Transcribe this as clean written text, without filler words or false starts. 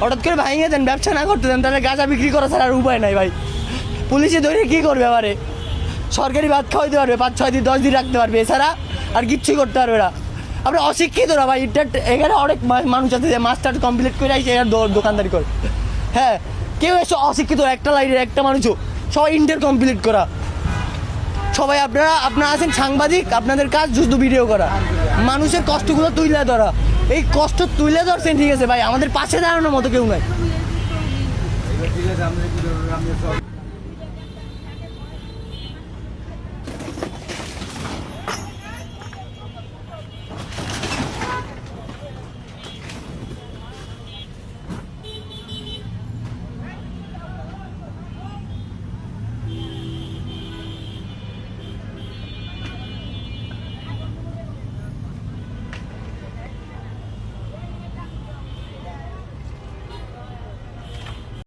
হঠাৎ করে ভাঙিয়ে দেন, ব্যবসা না করতে দেন, তাহলে গাঁজা বিক্রি করা ছাড়া আর উপায় নাই ভাই। পুলিশে ধরে কী করবে আবারে? সরকারি ভাত খাওয়াইতে পারবে, 5-6 দিন 10 দিন রাখতে পারবে, এছাড়া আর কিচ্ছুই করতে পারবে না। আমরা অশিক্ষিতরা ভাই, এখানে অনেক মানুষ আছে যে মাস্টার কমপ্লিট করে আসে এখানে দোকানদারি করে। হ্যাঁ, কেউ এসে অশিক্ষিত একটা লাইনের একটা মানুষও, সবাই ইন্টার কমপ্লিট করা। সবাই আপনারা আছেন সাংবাদিক, আপনাদের কাজ শুধু ভিডিও করা, মানুষের কষ্টগুলো তুলে ধরা। এই কষ্ট তুলে ধরছেন ঠিক আছে ভাই, আমাদের পাশে দাঁড়ানোর মতো কেউ নাই।